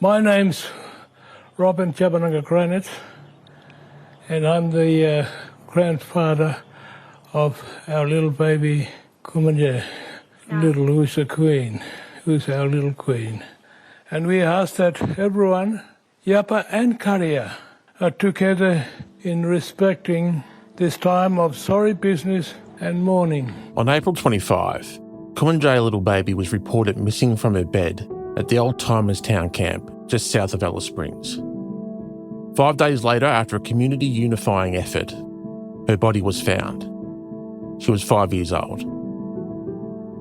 My name's Robin Chabananga Granite, and I'm the grandfather of our little baby Kumanjayi Little, who's a queen, who's our little queen. And we ask that everyone, Yapa and Karia, are together in respecting this time of sorry business and mourning. On April 25, Kumanjayi Little Baby was reported missing from her bed at the Old Timers Town Camp, just south of Alice Springs. 5 days later, after a community-unifying effort, her body was found. She was 5 years old.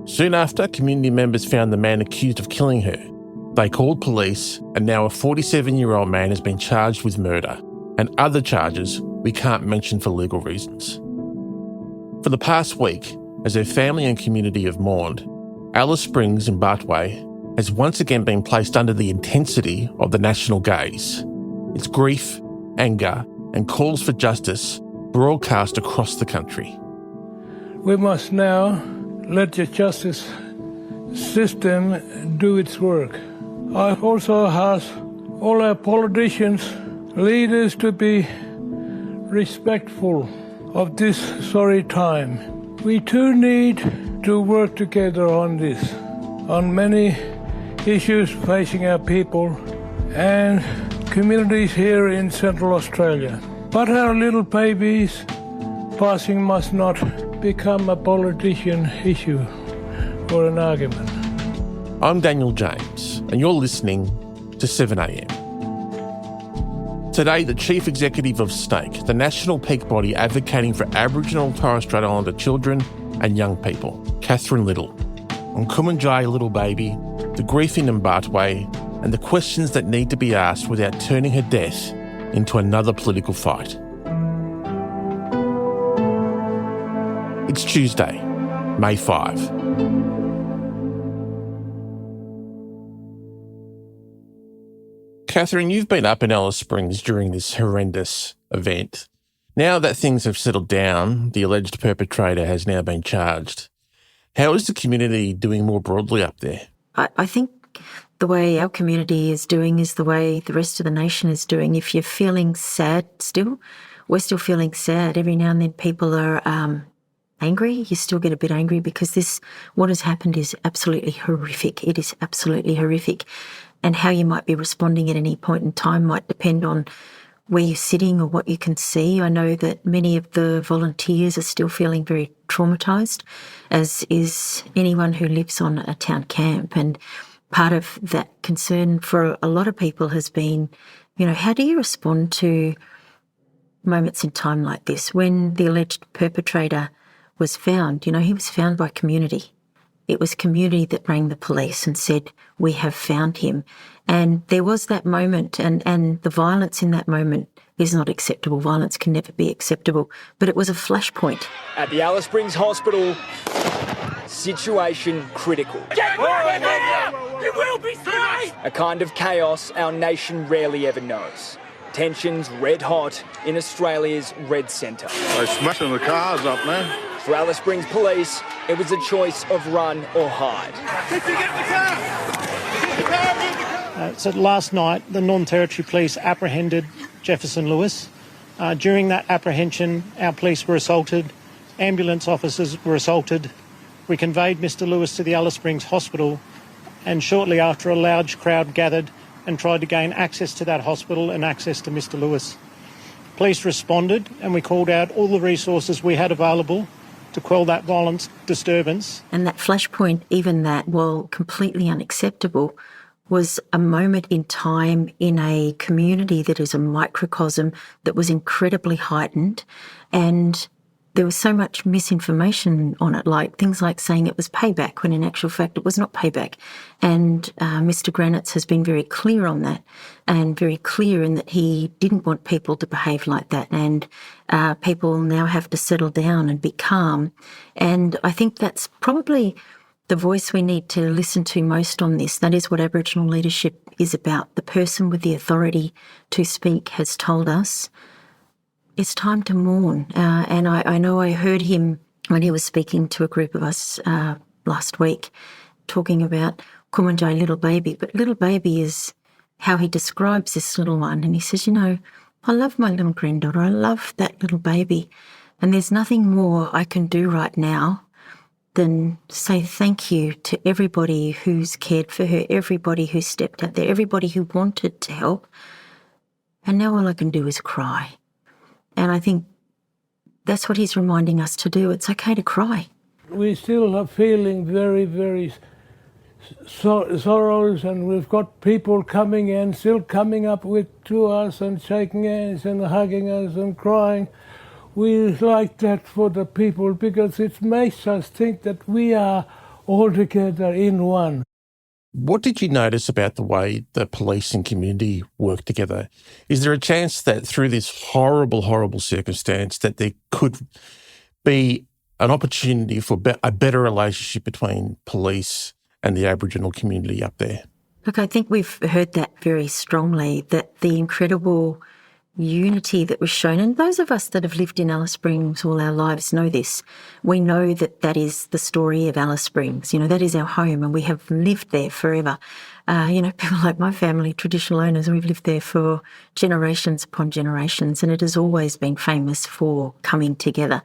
Soon after, community members found the man accused of killing her. They called police, and now a 47-year-old man has been charged with murder and other charges we can't mention for legal reasons. For the past week, as her family and community have mourned, Alice Springs in Mparntwe has once again been placed under the intensity of the national gaze. Its grief, anger and calls for justice broadcast across the country. We must now let the justice system do its work. I also ask all our politicians, leaders to be respectful of this sorry time. We too need to work together on this, on many issues facing our people and communities here in Central Australia. But our little babies' passing must not become a politician issue or an argument. I'm Daniel James, and you're listening to 7am. Today, the Chief Executive of SNAICC, the national peak body advocating for Aboriginal and Torres Strait Islander children and young people, Liddle, on Kumanjayi Little Baby, the grief in Mparntwe, and the questions that need to be asked without turning her death into another political fight. It's Tuesday, May 5. Catherine, you've been up in Alice Springs during this horrendous event. Now that things have settled down, the alleged perpetrator has now been charged. How is the community doing more broadly up there? I think the way our community is doing is the way the rest of the nation is doing. If you're feeling sad still, we're still feeling sad. Every now and then people are angry. You still get a bit angry because what has happened is absolutely horrific. It is absolutely horrific. And how you might be responding at any point in time might depend on where you're sitting or what you can see. I know that many of the volunteers are still feeling very traumatised, as is anyone who lives on a town camp. And part of that concern for a lot of people has been, how do you respond to moments in time like this? When the alleged perpetrator was found, he was found by community. It was community that rang the police and said, we have found him. And there was that moment, and the violence in that moment is not acceptable. Violence can never be acceptable. But it was a flashpoint. At the Alice Springs Hospital, situation critical. Get moving here! You will be saved! A kind of chaos our nation rarely ever knows. Tensions red hot in Australia's red centre. They're smashing the cars up now. For Alice Springs Police, it was a choice of run or hide. So last night, the Northern Territory Police apprehended Jefferson Lewis. During that apprehension, our police were assaulted, ambulance officers were assaulted. We conveyed Mr Lewis to the Alice Springs Hospital, and shortly after, a large crowd gathered and tried to gain access to that hospital and access to Mr Lewis. Police responded, and we called out all the resources we had available to quell that violent disturbance. And that flashpoint, even that, while completely unacceptable, was a moment in time in a community that is a microcosm that was incredibly heightened, and there was so much misinformation on it, like things like saying it was payback, when in actual fact it was not payback. And Mr Granitz has been very clear on that, and very clear in that he didn't want people to behave like that, and people now have to settle down and be calm. And I think that's probably the voice we need to listen to most on this. That is what Aboriginal leadership is about. The person with the authority to speak has told us it's time to mourn. And I know I heard him when he was speaking to a group of us last week, talking about Kumanjayi Little Baby. But Little Baby is how he describes this little one. And he says, I love my little granddaughter. I love that little baby. And there's nothing more I can do right now than say thank you to everybody who's cared for her, everybody who stepped out there, everybody who wanted to help. And now all I can do is cry. And I think that's what he's reminding us to do. It's okay to cry. We still are feeling very, very sorrows, and we've got people coming in, still coming up to us and shaking hands and hugging us and crying. We like that for the people because it makes us think that we are all together in one. What did you notice about the way the police and community work together? Is there a chance that through this horrible, horrible circumstance that there could be an opportunity for a better relationship between police and the Aboriginal community up there? Look, I think we've heard that very strongly, that the incredible unity that was shown, and those of us that have lived in Alice Springs all our lives know this. We know that that is the story of Alice Springs. That is our home, and we have lived there forever. People like my family, traditional owners, we've lived there for generations upon generations, and it has always been famous for coming together.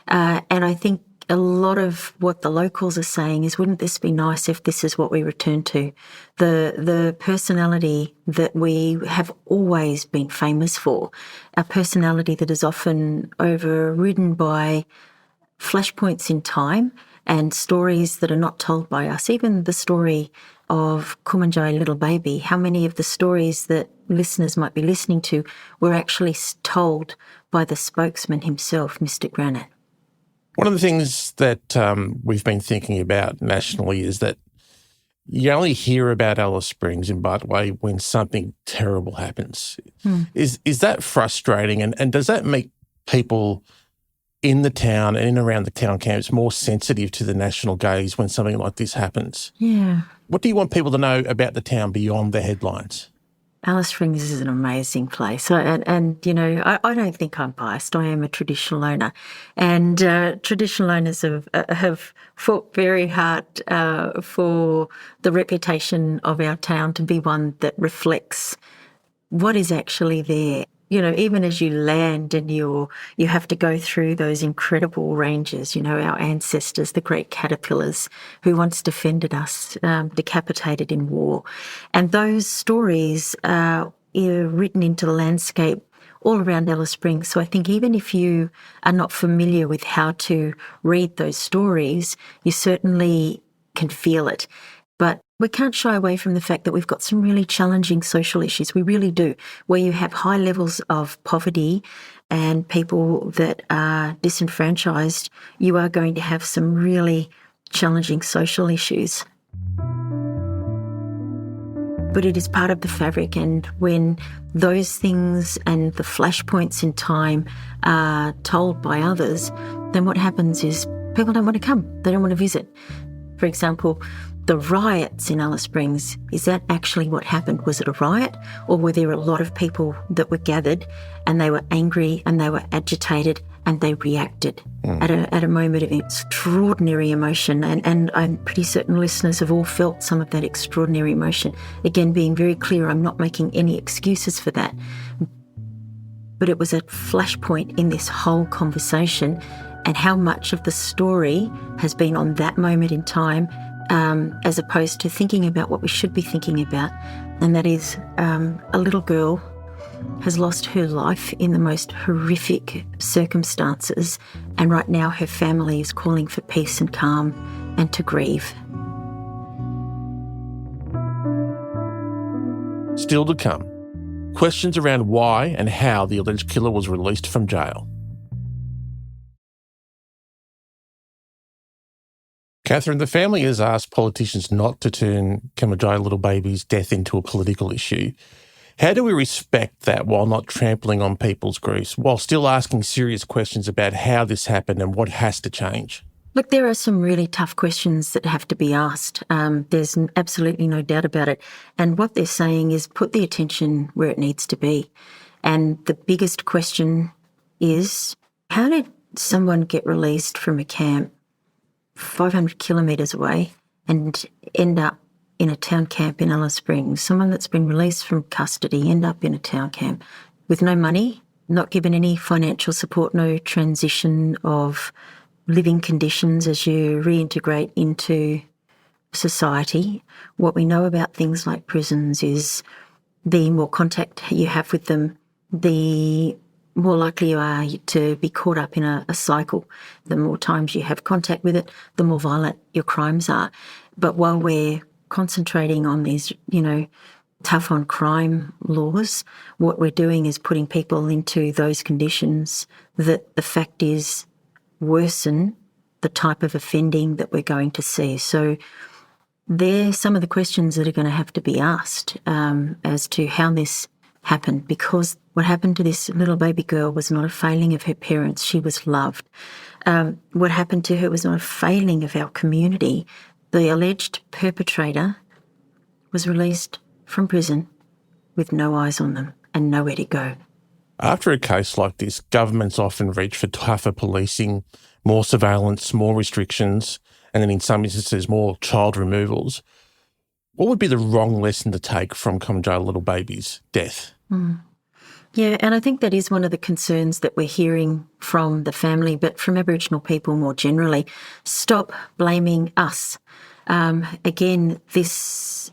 And I think a lot of what the locals are saying is, wouldn't this be nice if this is what we return to? The personality that we have always been famous for, a personality that is often overridden by flashpoints in time and stories that are not told by us. Even the story of Kumanjayi Little Baby, how many of the stories that listeners might be listening to were actually told by the spokesman himself, Mr. Granite? One of the things that we've been thinking about nationally is that you only hear about Alice Springs in Mparntwe when something terrible happens. Is that frustrating? And does that make people in the town and in around the town camps more sensitive to the national gaze when something like this happens? Yeah. What do you want people to know about the town beyond the headlines? Alice Springs is an amazing place. I don't think I'm biased. I am a traditional owner. And traditional owners have fought very hard for the reputation of our town to be one that reflects what is actually there. Even as you land and you have to go through those incredible ranges, our ancestors, the great caterpillars who once defended us, decapitated in war. And those stories are written into the landscape all around Alice Springs. So I think even if you are not familiar with how to read those stories, you certainly can feel it. But we can't shy away from the fact that we've got some really challenging social issues. We really do. Where you have high levels of poverty and people that are disenfranchised, you are going to have some really challenging social issues. But it is part of the fabric, and when those things and the flashpoints in time are told by others, then what happens is people don't want to come. They don't want to visit. For example, the riots in Alice Springs, is that actually what happened? Was it a riot, or were there a lot of people that were gathered and they were angry and they were agitated and they reacted at a moment of extraordinary emotion? And I'm pretty certain listeners have all felt some of that extraordinary emotion. Again, being very clear, I'm not making any excuses for that. But it was a flashpoint in this whole conversation, and how much of the story has been on that moment in time, as opposed to thinking about what we should be thinking about, and that is a little girl has lost her life in the most horrific circumstances, and right now her family is calling for peace and calm and to grieve. Still to come, questions around why and how the alleged killer was released from jail. Catherine, the family has asked politicians not to turn Kumanjayi Little Baby's death into a political issue. How do we respect that while not trampling on people's griefs, while still asking serious questions about how this happened and what has to change? Look, there are some really tough questions that have to be asked. There's absolutely no doubt about it. And what they're saying is put the attention where it needs to be. And the biggest question is, how did someone get released from a camp 500 kilometres away and end up in a town camp in Alice Springs, someone that's been released from custody, end up in a town camp with no money, not given any financial support, no transition of living conditions as you reintegrate into society. What we know about things like prisons is the more contact you have with them, the more likely you are to be caught up in a cycle. The more times you have contact with it, the more violent your crimes are. But while we're concentrating on these, tough on crime laws, what we're doing is putting people into those conditions that the fact is worsen the type of offending that we're going to see. So they're some of the questions that are going to have to be asked as to how this happened, because what happened to this little baby girl was not a failing of her parents. She was loved. What happened to her was not a failing of our community. The alleged perpetrator was released from prison with no eyes on them and nowhere to go. After a case like this, governments often reach for tougher policing, more surveillance, more restrictions, and then in some instances more child removals. What would be the wrong lesson to take from Kumanjayi Little Baby's death? Yeah, and I think that is one of the concerns that we're hearing from the family, but from Aboriginal people more generally. Stop blaming us. Again, this,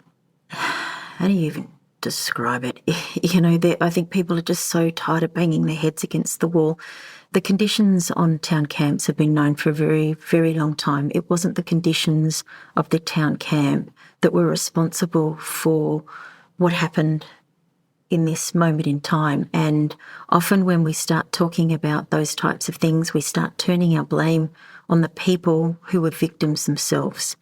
how do you even describe it? I think people are just so tired of banging their heads against the wall. The conditions on town camps have been known for a very, very long time. It wasn't the conditions of the town camp that were responsible for what happened in this moment in time. And often when we start talking about those types of things, we start turning our blame on the people who were victims themselves.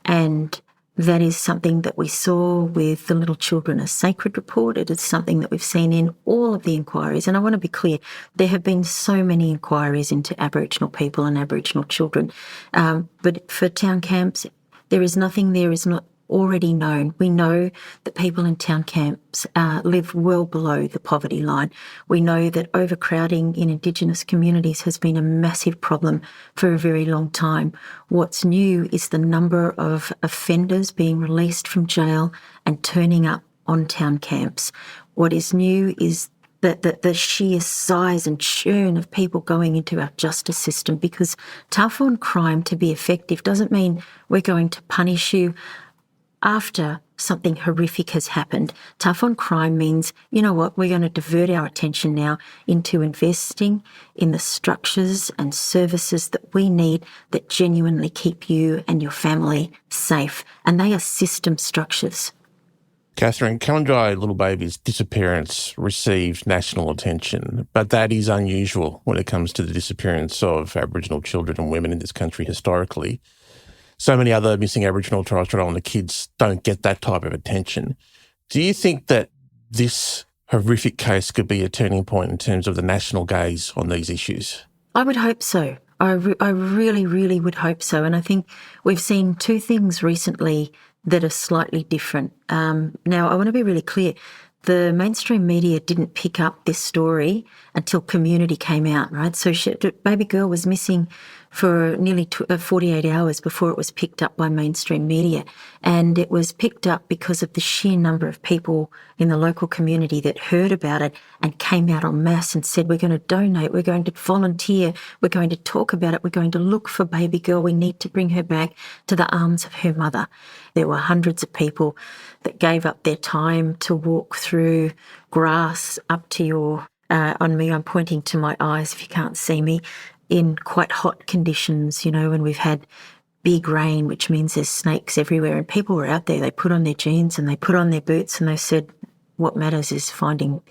And that is something that we saw with the Little Children, a Sacred report. It is something that we've seen in all of the inquiries. And I want to be clear, there have been so many inquiries into Aboriginal people and Aboriginal children. But for town camps, there is nothing there is not already known. We know that people in town camps live well below the poverty line. We know that overcrowding in Indigenous communities has been a massive problem for a very long time. What's new is the number of offenders being released from jail and turning up on town camps. What is new is the sheer size and churn of people going into our justice system, because tough on crime to be effective doesn't mean we're going to punish you after something horrific has happened. Tough on crime means, we're going to divert our attention now into investing in the structures and services that we need that genuinely keep you and your family safe. And they are system structures. Catherine, Kumanjayi Little Baby's disappearance received national attention, but that is unusual when it comes to the disappearance of Aboriginal children and women in this country historically. So many other missing Aboriginal, Torres Strait Islander kids don't get that type of attention. Do you think that this horrific case could be a turning point in terms of the national gaze on these issues? I would hope so. I really, really would hope so. And I think we've seen two things recently that are slightly different. Now, I want to be really clear. The mainstream media didn't pick up this story until Community came out, right? So baby girl was missing for nearly 48 hours before it was picked up by mainstream media. And it was picked up because of the sheer number of people in the local community that heard about it and came out en masse and said, we're going to donate, we're going to volunteer, we're going to talk about it, we're going to look for baby girl, we need to bring her back to the arms of her mother. There were hundreds of people that gave up their time to walk through grass up to your, on me, I'm pointing to my eyes if you can't see me, in quite hot conditions, when we've had big rain, which means there's snakes everywhere, and people were out there. They put on their jeans and they put on their boots and they said, what matters is finding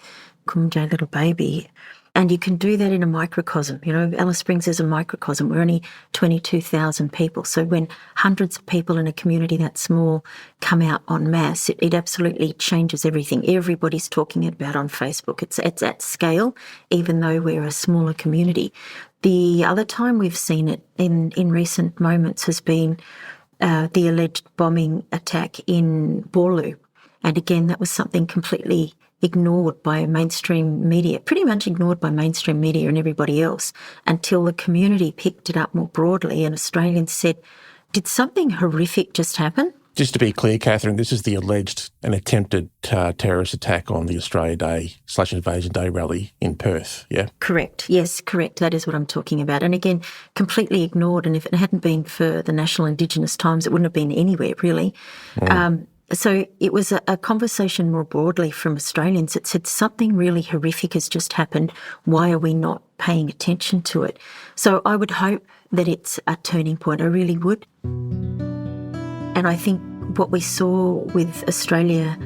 Kumanjayi Little Baby. And you can do that in a microcosm. Alice Springs is a microcosm. We're only 22,000 people. So when hundreds of people in a community that small come out en masse, it absolutely changes everything. Everybody's talking about it on Facebook. It's at scale, even though we're a smaller community. The other time we've seen it in recent moments has been the alleged bombing attack in Borlu. And again, that was something completely ignored by mainstream media, pretty much ignored by mainstream media and everybody else, until the community picked it up more broadly and Australians said, did something horrific just happen? Just to be clear, Catherine, this is the alleged and attempted terrorist attack on the Australia Day/Invasion Day rally in Perth, yeah? Correct. Yes, correct. That is what I'm talking about. And again, completely ignored. And if it hadn't been for the National Indigenous Times, it wouldn't have been anywhere, really. So it was a conversation more broadly from Australians that said something really horrific has just happened. Why are we not paying attention to it? So I would hope that it's a turning point. I really would. And I think what we saw with Australia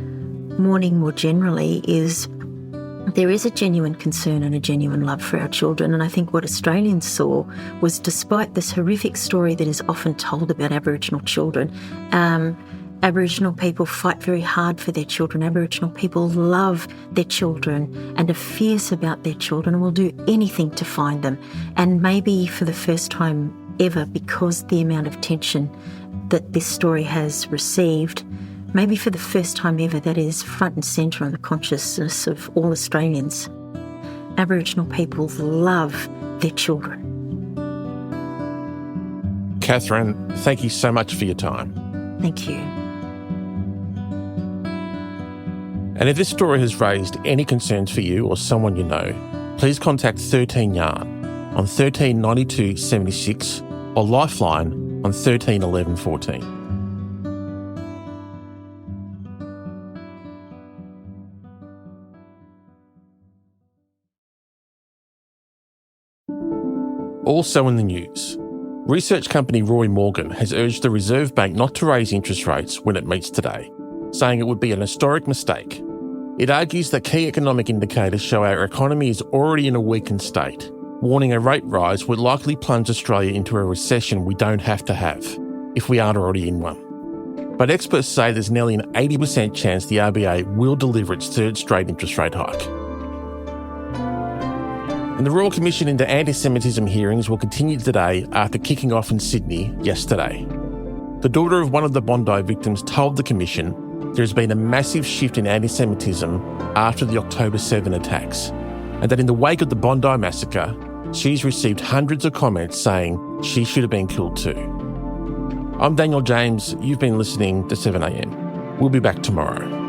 mourning more generally is there is a genuine concern and a genuine love for our children. And I think what Australians saw was, despite this horrific story that is often told about Aboriginal children, Aboriginal people fight very hard for their children. Aboriginal people love their children and are fierce about their children and will do anything to find them. And maybe for the first time ever, because the amount of tension that this story has received, maybe for the first time ever, that is front and centre on the consciousness of all Australians. Aboriginal people love their children. Catherine, thank you so much for your time. Thank you. And if this story has raised any concerns for you or someone you know, please contact 13 Yarn on 13 92 76 or Lifeline on 13 11 14. Also in the news, research company Roy Morgan has urged the Reserve Bank not to raise interest rates when it meets today, saying it would be an historic mistake. It argues that key economic indicators show our economy is already in a weakened state, warning a rate rise would likely plunge Australia into a recession we don't have to have, if we aren't already in one. But experts say there's nearly an 80% chance the RBA will deliver its third straight interest rate hike. And the Royal Commission into Anti-Semitism hearings will continue today after kicking off in Sydney yesterday. The daughter of one of the Bondi victims told the Commission there has been a massive shift in anti-Semitism after the October 7 attacks, and that in the wake of the Bondi massacre, she's received hundreds of comments saying she should have been killed too. I'm Daniel James. You've been listening to 7am. We'll be back tomorrow.